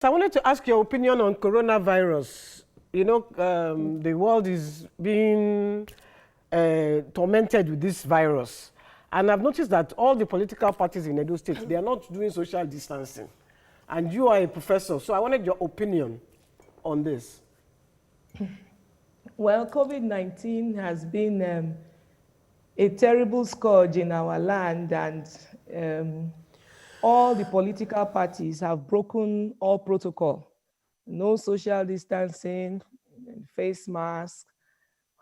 So I wanted to ask your opinion on coronavirus. You know, the world is being tormented with this virus. And I've noticed that all the political parties in Edo State, they are not doing social distancing. And you are a professor, so I wanted your opinion on this. Well, COVID-19 has been a terrible scourge in our land, and all the political parties have broken all protocol. No social distancing, face mask,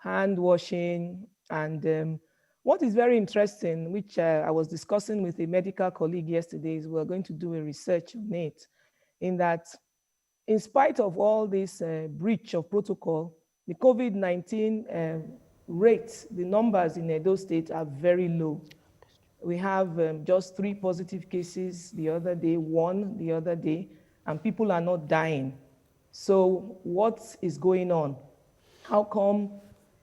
hand washing, and what is very interesting, which I was discussing with a medical colleague yesterday, is we're going to do a research on it, in that in spite of all this breach of protocol, the COVID-19 rates, the numbers in Edo State are very low. We have just 3 positive cases the other day, 1 the other day, and people are not dying. So what is going on? How come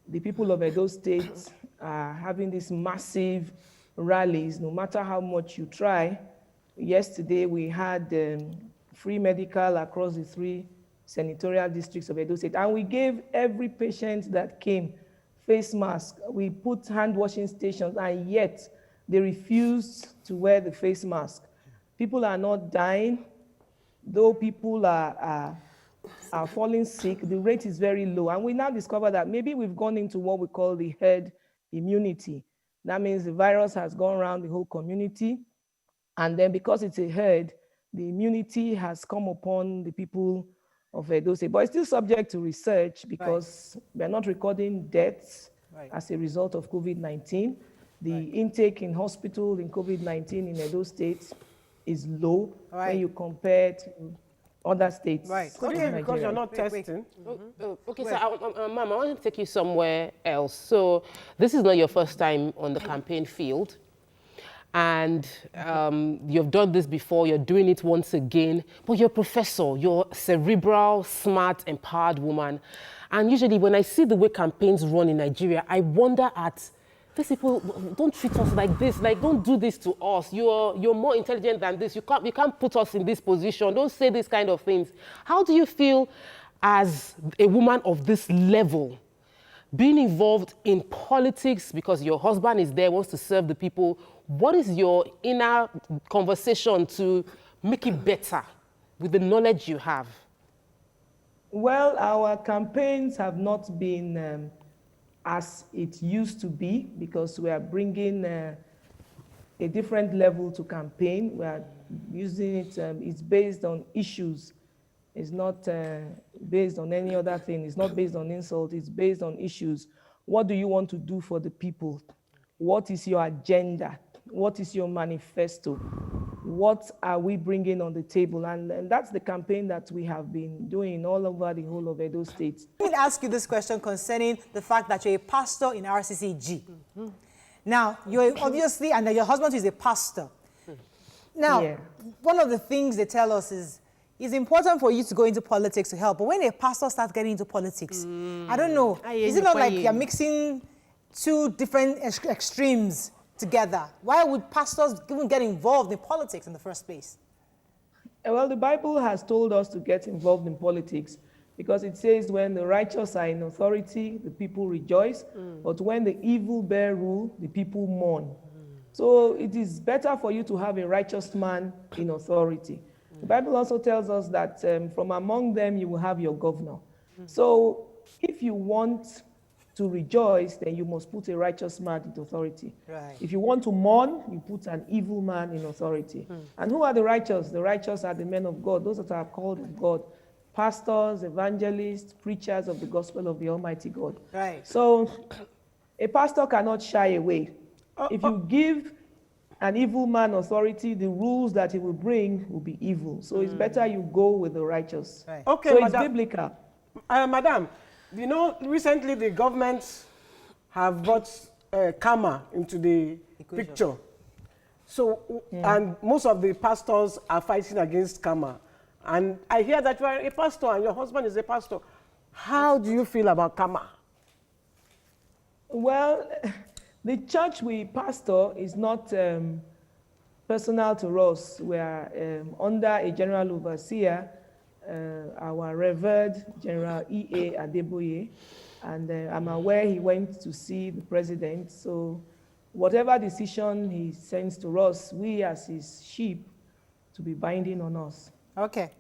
the people of Edo State are having these massive rallies, no matter how much you try? Yesterday, we had free medical across the 3 senatorial districts of Edo State, and we gave every patient that came face mask. We put hand washing stations, and yet they refused to wear the face mask. People are not dying, though people are falling sick. The rate is very low, and we now discover that maybe we've gone into what we call the herd immunity. That means the virus has gone around the whole community, and then because it's a herd, the immunity has come upon the people of Edo State. But it's still subject to research because we're not recording deaths as a result of COVID-19. The intake in hospital in COVID-19 in Edo State is low when you compare to other states. Okay, because you're not testing. Okay, so Ma'am, I want to take you somewhere else. So this is not your first time on the campaign field. And you've done this before, you're doing it once again, but you're a professor, you're a cerebral, smart, empowered woman. And usually when I see the way campaigns run in Nigeria, I wonder at these people, don't treat us like this, like don't do this to us. You're more intelligent than this. You can't put us in this position. Don't say these kind of things. How do you feel as a woman of this level, being involved in politics because your husband is there, wants to serve the people? What is your inner conversation to make it better with the knowledge you have? Well, our campaigns have not been as it used to be because we are bringing a different level to campaign. We are using it, it's based on issues. It's not based on any other thing. It's not based on insult. It's based on issues. What do you want to do for the people? What is your agenda? What is your manifesto? What are we bringing on the table? And that's the campaign that we have been doing all over the whole of Edo State. Let me ask you this question concerning the fact that you're a pastor in RCCG. Now, you're obviously, and your husband is a pastor. Now, one of the things they tell us is, it's important for you to go into politics to help. But when a pastor starts getting into politics, I don't know, is it not like you're mixing 2 different extremes together? Why would pastors even get involved in politics in the first place? Well, the Bible has told us to get involved in politics because it says when the righteous are in authority, the people rejoice, but when the evil bear rule, the people mourn. So it is better for you to have a righteous man in authority. The Bible also tells us that from among them you will have your governor. So if you want to rejoice, then you must put a righteous man in authority. If you want to mourn, you put an evil man in authority. And who are the righteous? The righteous are the men of God, those that are called of God. Pastors, evangelists, preachers of the gospel of the Almighty God. So a pastor cannot shy away. If you give an evil man authority, the rules that he will bring will be evil. So it's better you go with the righteous. Okay, so Madam, it's biblical. Madam, you know, recently the government have brought karma into the picture. So, and most of the pastors are fighting against karma. And I hear that you are a pastor and your husband is a pastor. How do you feel about karma? Well, the church we pastor is not personal to us. We are under a general overseer our revered General E.A. Adeboye, and I'm aware he went to see the president. So whatever decision he sends to us, we as his sheep, to be binding on us. Okay.